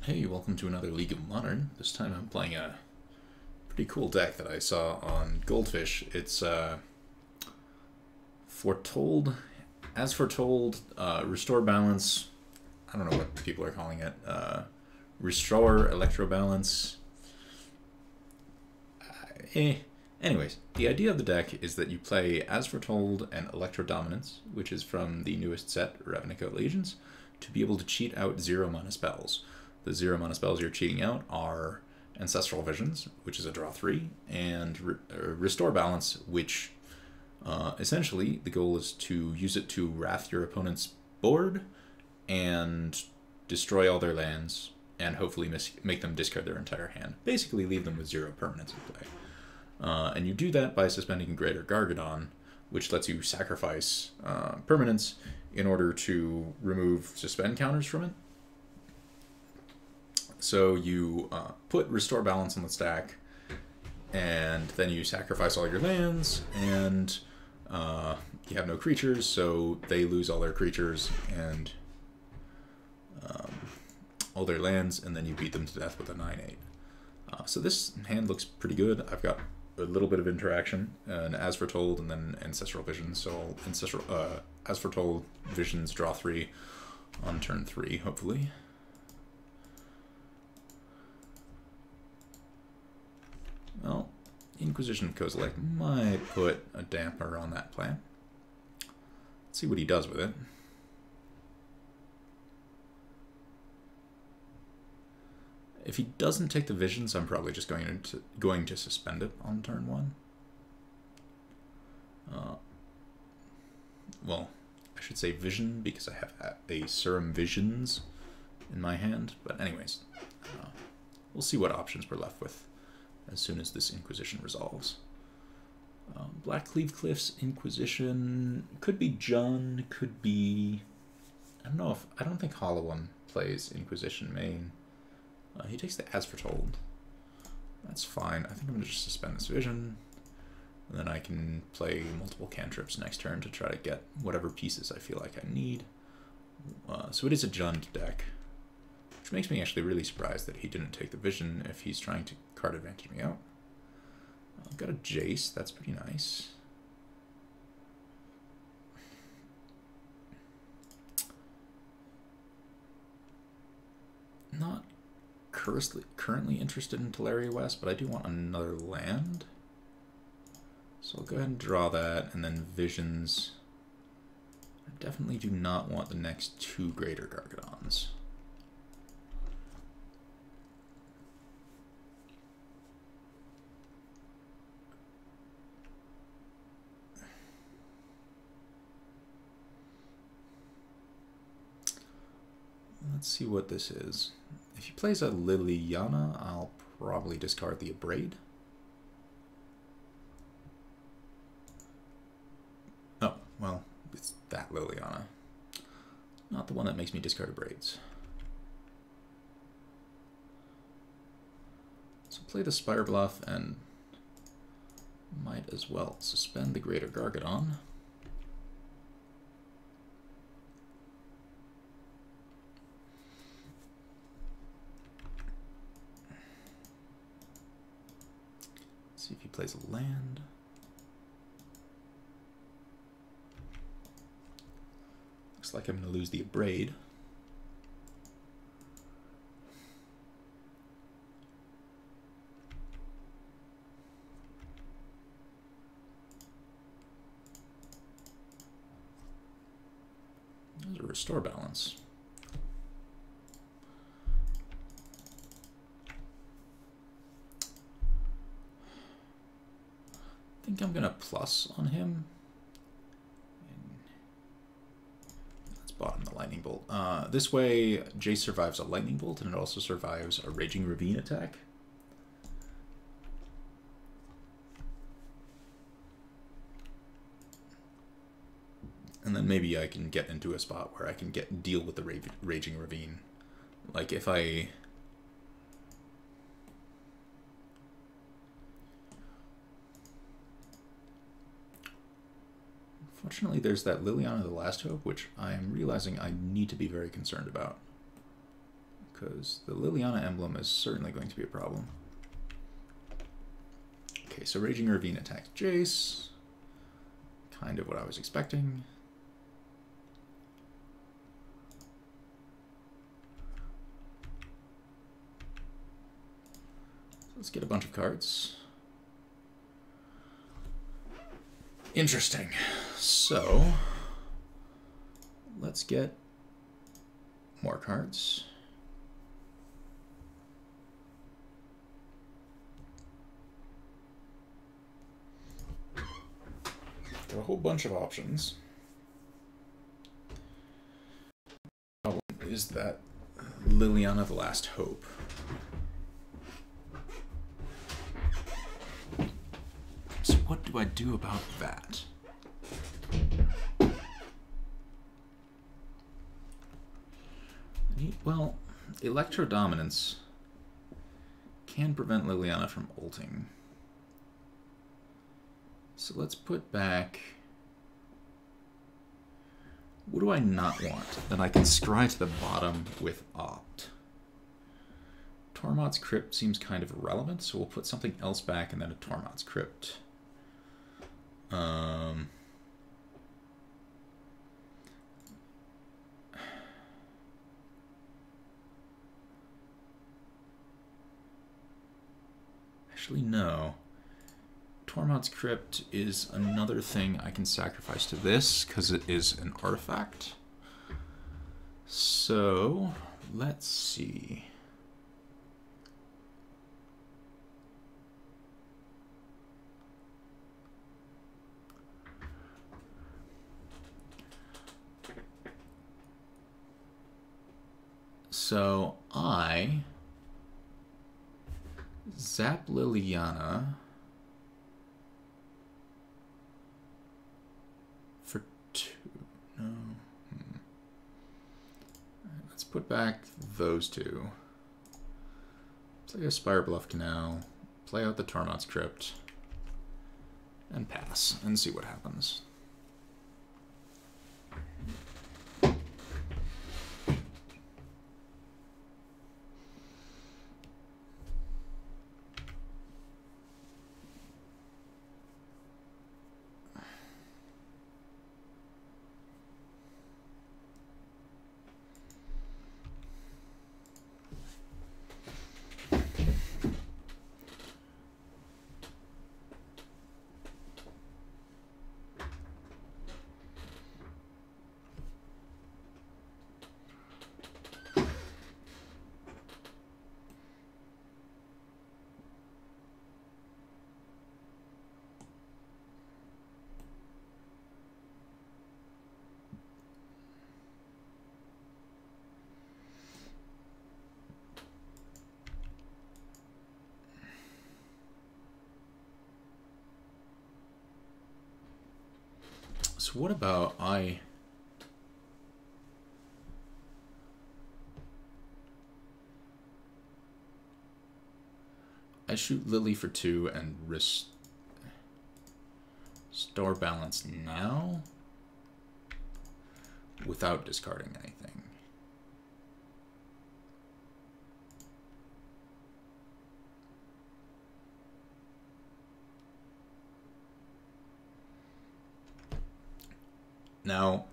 Hey, welcome to another League of Modern. This time I'm playing a pretty cool deck that I saw on Goldfish. It's Foretold, as foretold, Restore Balance. I don't know what people are calling it. Restore ElectroBalance. Anyways, the idea of the deck is that you play As Foretold and Electro Dominance, which is from the newest set, Ravnica Legions, to be able to cheat out 0-mana spells. The 0-mana spells you're cheating out are Ancestral Visions, which is a draw 3, and Restore Balance, which essentially the goal is to use it to wrath your opponent's board and destroy all their lands and hopefully make them discard their entire hand. Basically leave them with 0 permanents in play. And you do that by suspending Greater Gargadon, which lets you sacrifice permanents in order to remove suspend counters from it. So you put Restore Balance on the stack, and then you sacrifice all your lands, and you have no creatures, so they lose all their creatures and all their lands, and then you beat them to death with a 9/8. So this hand looks pretty good. I've got a little bit of interaction, and As Foretold, and then Ancestral Visions. So As Foretold, Visions, draw 3 on turn 3, hopefully. Well, Inquisition of Kozilek might put a damper on that plan. Let's see what he does with it. If he doesn't take the Visions, I'm probably just going to suspend it on turn 1. Well, I should say Vision because I have a Serum Visions in my hand. But anyways, we'll see what options we're left with as soon as this Inquisition resolves. Black Cleave Cliffs, Inquisition, could be Jun, could be... I don't think Hollow One plays Inquisition main. He takes the As Foretold. That's fine. I think I'm going to just suspend this Vision, and then I can play multiple cantrips next turn to try to get whatever pieces I feel like I need. So it is a Jund deck, which makes me actually really surprised that he didn't take the Vision if he's trying to card advantage me out. I've got a Jace, that's pretty nice. Not currently interested in Teleria West, but I do want another land. So I'll go ahead and draw that, and then Visions. I definitely do not want the next 2 Greater Gargadons. Let's see what this is. If he plays a Liliana, I'll probably discard the Abrade. Oh, well, it's that Liliana. Not the one that makes me discard Abrades. So play the Spire Bluff and might as well suspend the Greater Gargadon. See if he plays a land. Looks like I'm going to lose the Abrade. There's a Restore Balance. I think I'm going to plus on him. Let's bottom the Lightning Bolt. This way, Jace survives a Lightning Bolt, and it also survives a Raging Ravine attack. And then maybe I can get into a spot where I can deal with the Raging Ravine. Like if I... Fortunately, there's that Liliana the Last Hope, which I am realizing I need to be very concerned about. because the Liliana emblem is certainly going to be a problem. Okay, so Raging Ravine attacks Jace. Kind of what I was expecting. So let's get a bunch of cards. Interesting. So let's get more cards. Got a whole bunch of options. Problem is that Liliana the Last Hope. So what do I do about that? Well, ElectroDominance can prevent Liliana from ulting. So let's put back... What do I not want that I can scry to the bottom with Opt? Tormod's Crypt seems kind of irrelevant, so we'll put something else back and then a Tormod's Crypt. Actually, no. Tormod's Crypt is another thing I can sacrifice to this because it is an artifact. So, let's see. So, I zap Liliana for 2. No. Let's put back those 2. Play a Spire Bluff Canal, play out the Tormod's Crypt, and pass, and see what happens. So what about I shoot Lily for 2 and restore balance now without discarding anything. Now,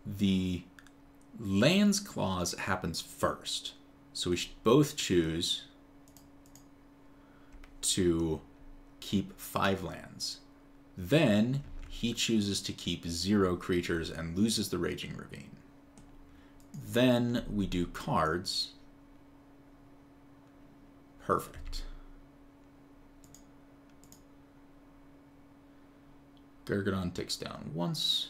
the lands clause happens first, so we should both choose to keep 5 lands. Then he chooses to keep 0 creatures and loses the Raging Ravine. Then we do cards. Perfect. Gargadon ticks down once.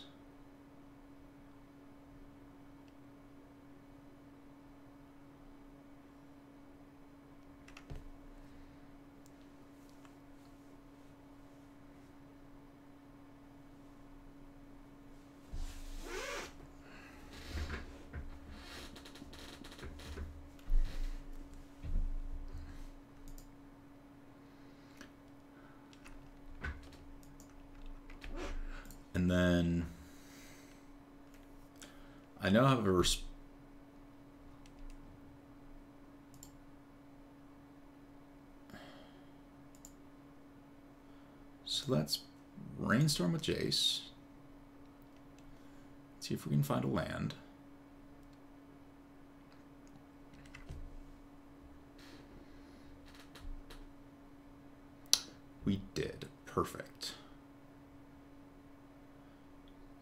And then I now have a So let's brainstorm with Jace. See if we can find a land. We did. Perfect.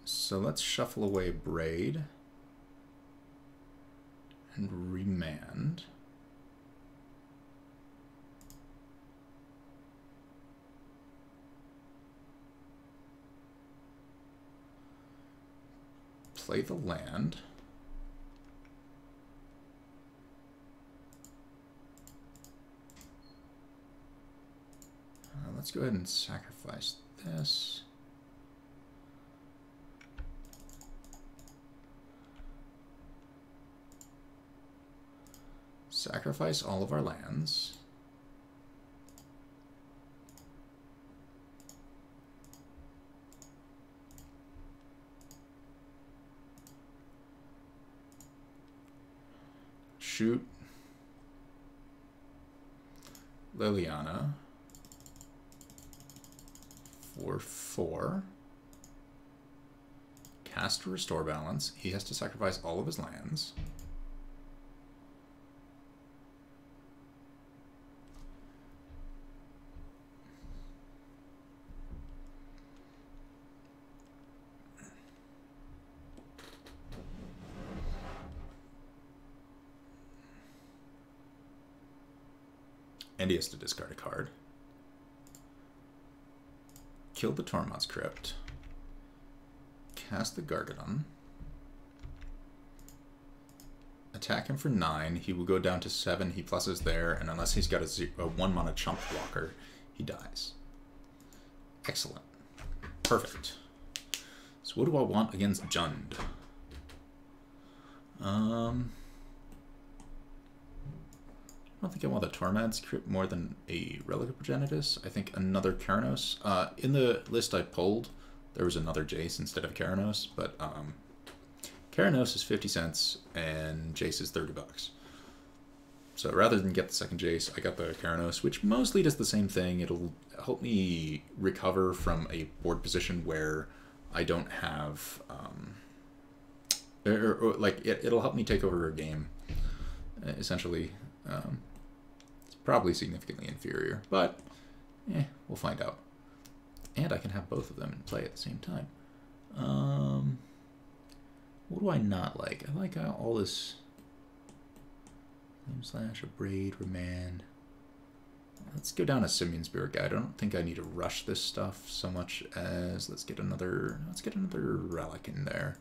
So let's shuffle away Braid and remand. Play the land. Let's go ahead and sacrifice this. Sacrifice all of our lands. Shoot Liliana for 4. Cast to restore balance. He has to sacrifice all of his lands. And he has to discard a card. Kill the Tormod's Crypt. Cast the Gargadon. Attack him for 9. He will go down to 7. He pluses there, and unless he's got a 1-mana chump blocker, he dies. Excellent. Perfect. So what do I want against Jund? I don't think I want the Tormad's Crypt more than a Relic of Progenitus. I think another Keranos. In the list I pulled, there was another Jace instead of Keranos, but Keranos is 50 cents and Jace is 30 bucks. So rather than get the second Jace, I got the Keranos, which mostly does the same thing. It'll help me recover from a board position where I don't have, it'll help me take over a game, essentially. It's probably significantly inferior, but we'll find out. And I can have both of them in play at the same time. What do I not like? I like all this Flame Slash, a Braid, Remand. Let's go down a Simian Spirit Guide. I don't think I need to rush this stuff so much as let's get another relic in there.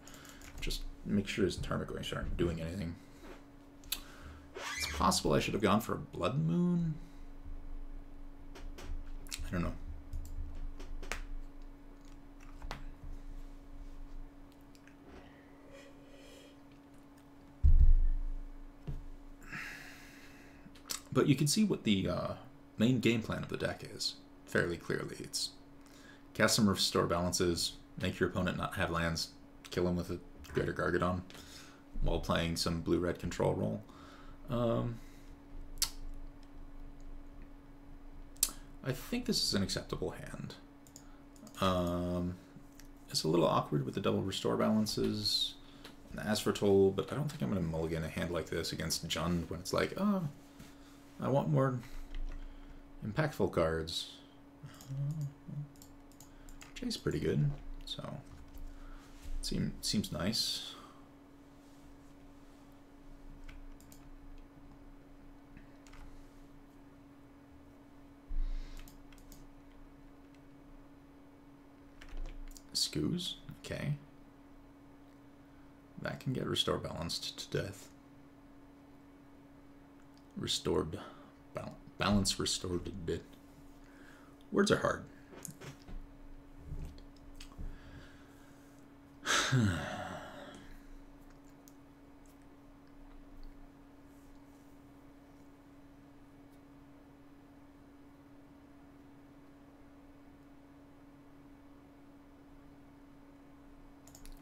Just make sure his Tarmogoyfs aren't doing anything. It's possible I should have gone for a Blood Moon. I don't know. But you can see what the main game plan of the deck is fairly clearly. It's cast some restore balances, make your opponent not have lands, kill him with a Greater Gargadon while playing some blue-red control role. I think this is an acceptable hand. It's a little awkward with the double restore balances and the Asfertol, but I don't think I'm going to mulligan a hand like this against Jund when it's like, oh, I want more impactful cards. Jay's pretty good, so seems nice. Scoos, okay. That can get restore balanced to death. Restored, balance restored a bit. Words are hard.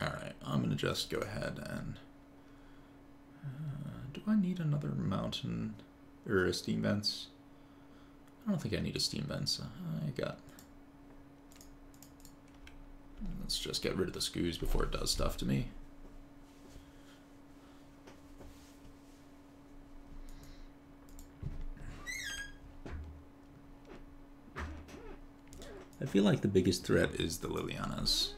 Alright, I'm going to just go ahead and... do I need another mountain or a steam vents? I don't think I need a steam vents. I got Let's just get rid of the scoos before it does stuff to me. I feel like the biggest threat is the Lilianas.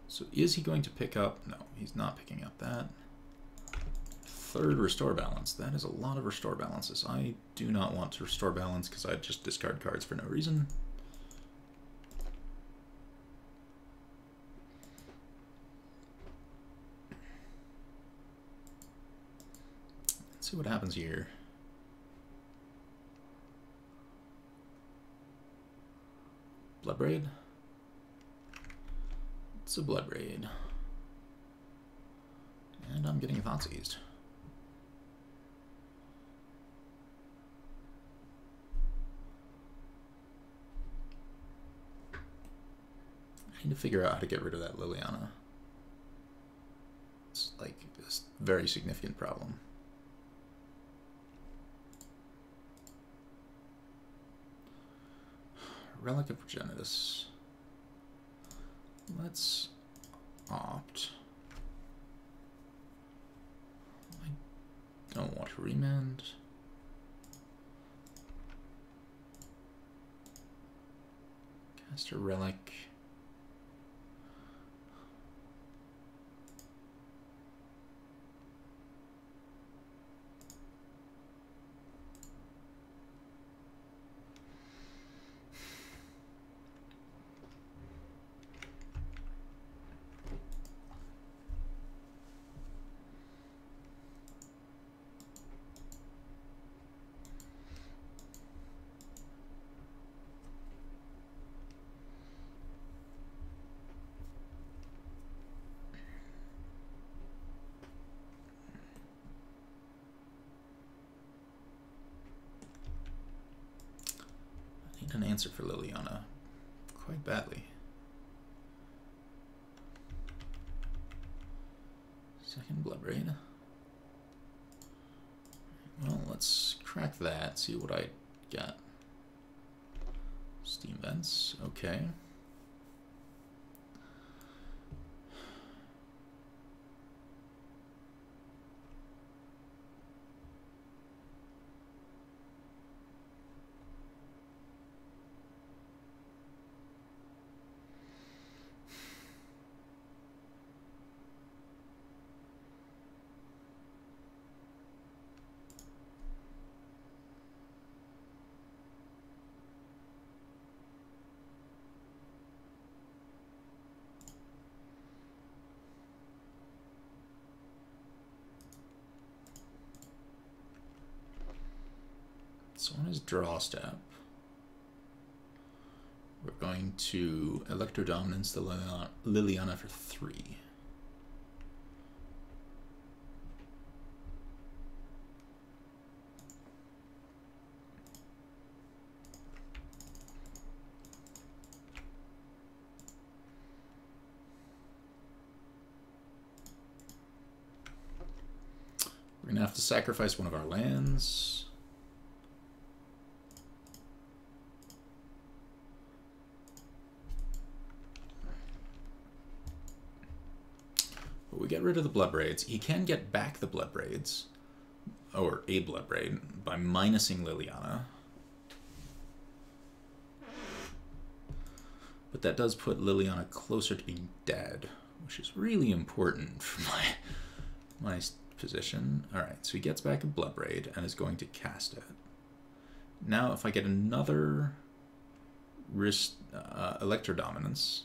So is he going to pick up? No, he's not picking up that. Third restore balance. That is a lot of restore balances. I do not want to restore balance because I just discard cards for no reason. Let's see what happens here. Bloodbraid. It's a Bloodbraid. And I'm getting thought seized. I need to figure out how to get rid of that Liliana. It's like a very significant problem. Relic of Progenitus. Let's opt. I don't want to remand. Cast a relic. An answer for Liliana quite badly. Second Bloodbraid. Well, let's crack that, see what I got. Steam vents, okay. So on his draw step, we're going to ElectroDominance the Liliana for 3. We're going to have to sacrifice one of our lands. But we get rid of the Bloodbraids. He can get back the Bloodbraids, or a Bloodbraid, by minusing Liliana. But that does put Liliana closer to being dead, which is really important for my position. Alright, so he gets back a Bloodbraid and is going to cast it. Now if I get another ElectroDominance,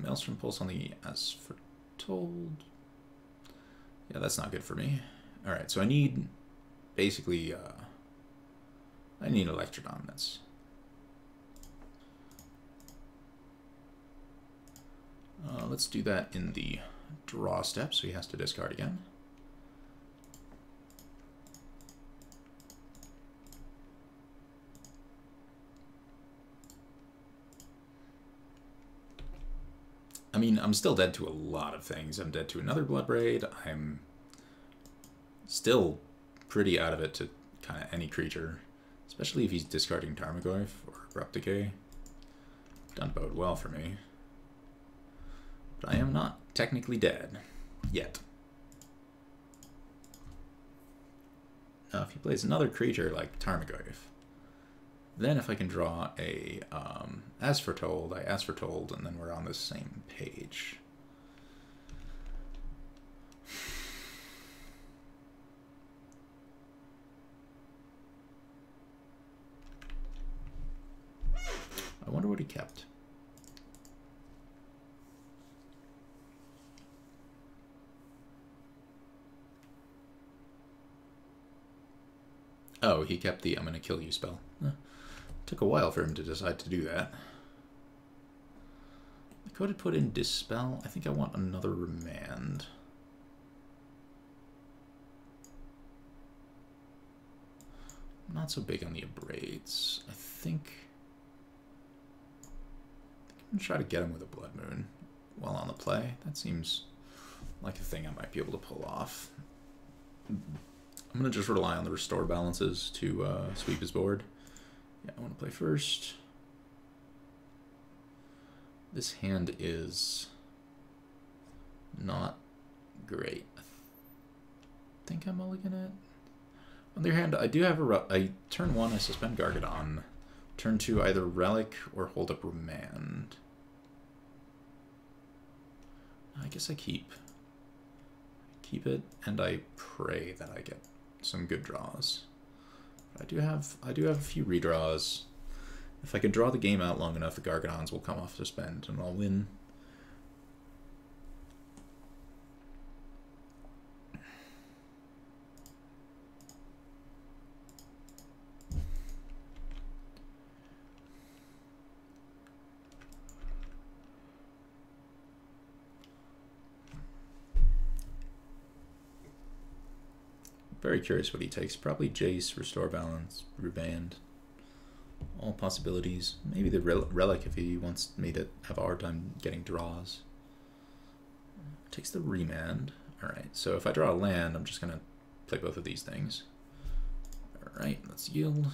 Maelstrom Pulse on the As Foretold. Yeah, that's not good for me. Alright, so I need basically I need ElectroDominance. Let's do that in the draw step, so he has to discard again. I mean, I'm still dead to a lot of things. I'm dead to another Blood Braid. I'm still pretty out of it to kind of any creature, especially if he's discarding Tarmogoyf or Abrupt Decay. Doesn't bode well for me. But I am not technically dead yet. Now, if he plays another creature like Tarmogoyf, then if I can draw a As Foretold, I As Foretold, and then we're on the same page. I wonder what he kept. Oh, he kept the I'm gonna kill you spell. Took a while for him to decide to do that. I could have put in Dispel. I think I want another Remand. I'm not so big on the Abrades. I think I'm gonna try to get him with a Blood Moon while on the play. That seems like a thing I might be able to pull off. I'm going to just rely on the Restore Balances to sweep his board. Yeah, I want to play first. This hand is not great. I think I'm mulligan it. On the other hand, I do have a turn 1, I suspend Gargadon. Turn 2, either Relic or hold up Remand. I guess I keep it, and I pray that I get some good draws. But I do have a few redraws. If I can draw the game out long enough, the Gargadons will come off suspend and I'll win. Very curious what he takes. Probably Jace, Restore Balance, Ruband. All possibilities. Maybe the Relic if he wants me to have a hard time getting draws. Takes the Remand. Alright, so if I draw a land, I'm just going to play both of these things. Alright, let's yield.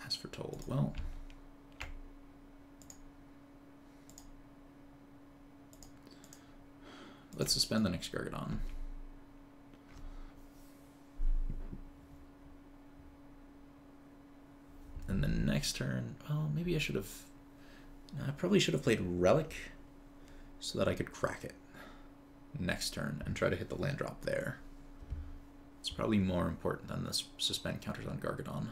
As Foretold. Well, let's suspend the next Gargadon. And the next turn, well, maybe I should have... I probably should have played Relic so that I could crack it next turn and try to hit the land drop there. It's probably more important than this suspend counters on Gargadon.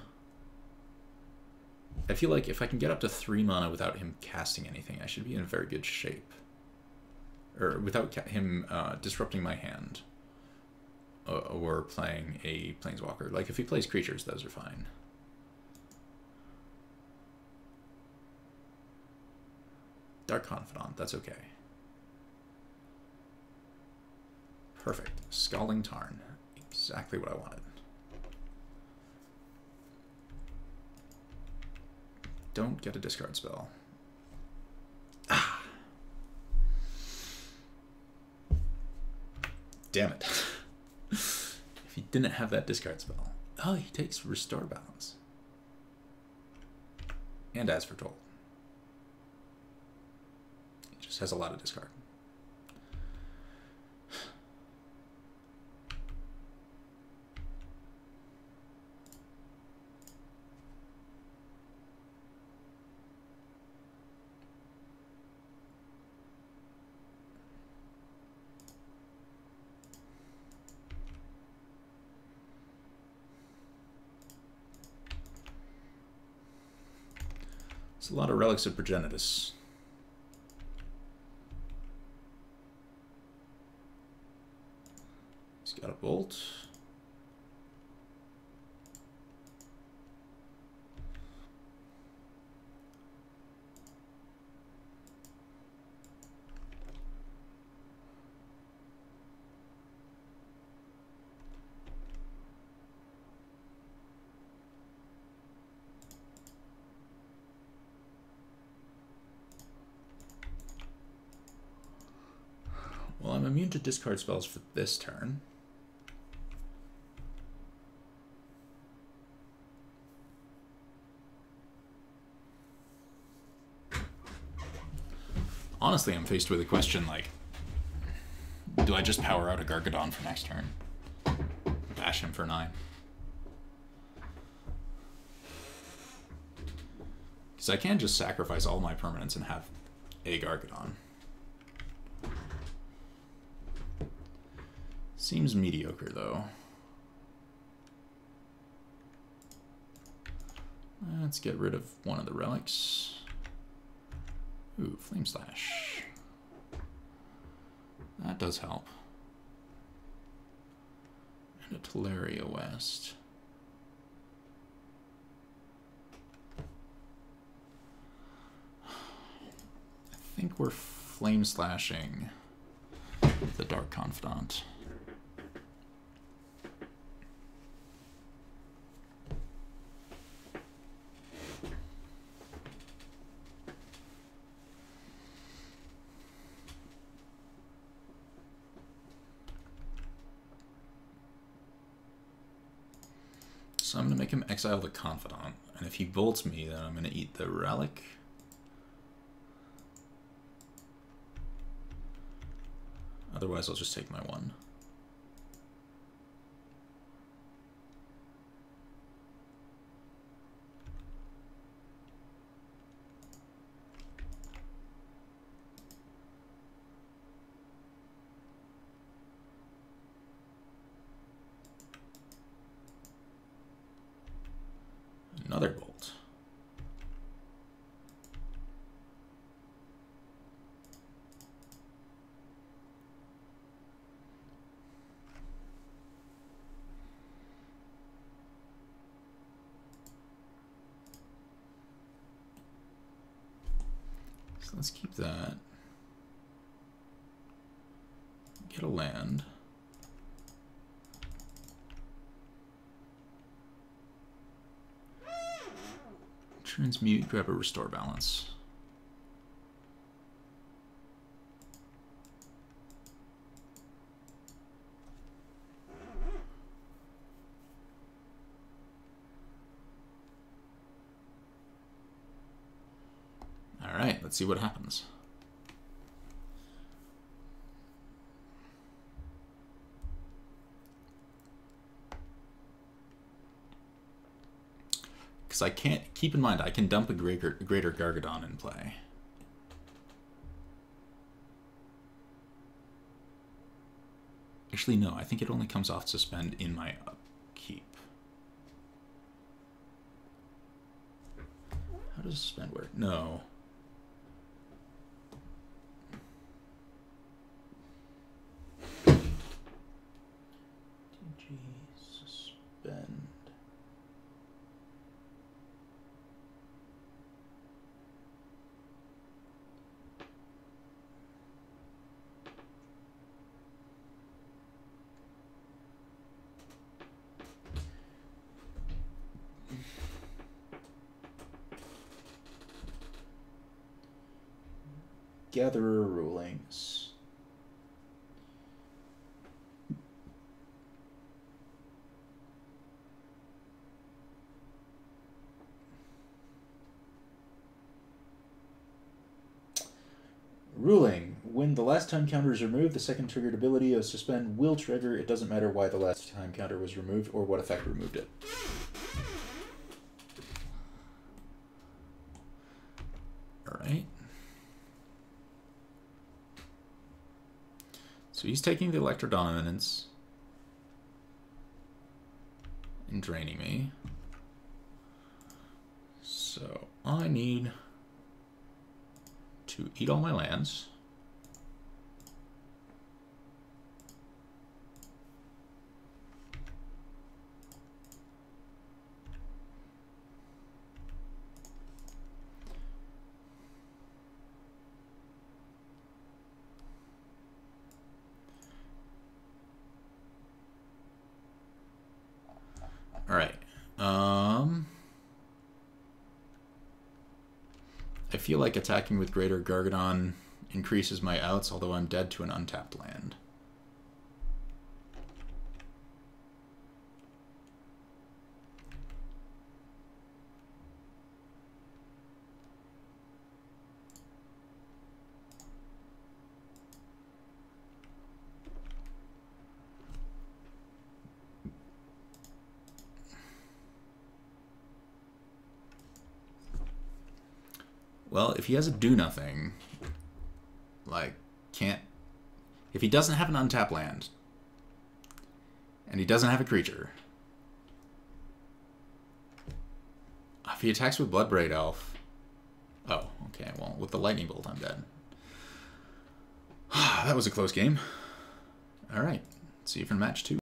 I feel like if I can get up to 3 mana without him casting anything, I should be in very good shape. Or without him disrupting my hand. Or playing a Planeswalker. Like if he plays creatures, those are fine. Dark Confidant, that's okay. Perfect. Scalding Tarn. Exactly what I wanted. Don't get a discard spell. Ah. Damn it. If he didn't have that discard spell. Oh, he takes Restore Balance. And As Foretold. Just has a lot of discard. It's a lot of Relics of Progenitus. Got a bolt. I'm immune to discard spells for this turn. Honestly, I'm faced with a question like, do I just power out a Gargadon for next turn? Bash him for 9. Because I can just sacrifice all my permanents and have a Gargadon. Seems mediocre, though. Let's get rid of one of the relics. Ooh, Flame Slash. That does help. And a Teleria West. I think we're Flame Slashing the Dark Confidant. So I'm going to make him exile the Confidant, and if he bolts me, then I'm going to eat the Relic. Otherwise, I'll just take my 1. Another bolt. So let's keep that. Get a land. Transmute, grab a Restore Balance. All right, let's see what happens. Because I can't, keep in mind, I can dump a greater Gargadon in play. Actually, no, I think it only comes off Suspend in my upkeep. How does Suspend work? No. DG Suspend. Gatherer Rulings. Ruling. When the last time counter is removed, the second triggered ability of Suspend will trigger. It doesn't matter why the last time counter was removed or what effect removed it. Alright. So he's taking the Electrodominance and draining me. So I need to eat all my lands. All right. I feel like attacking with Greater Gargadon increases my outs, although I'm dead to an untapped land. Well, if he has a do-nothing, like, can't... If he doesn't have an untapped land, and he doesn't have a creature, if he attacks with Bloodbraid Elf... Oh, okay, well, with the Lightning Bolt, I'm dead. That was a close game. Alright, see you for match 2.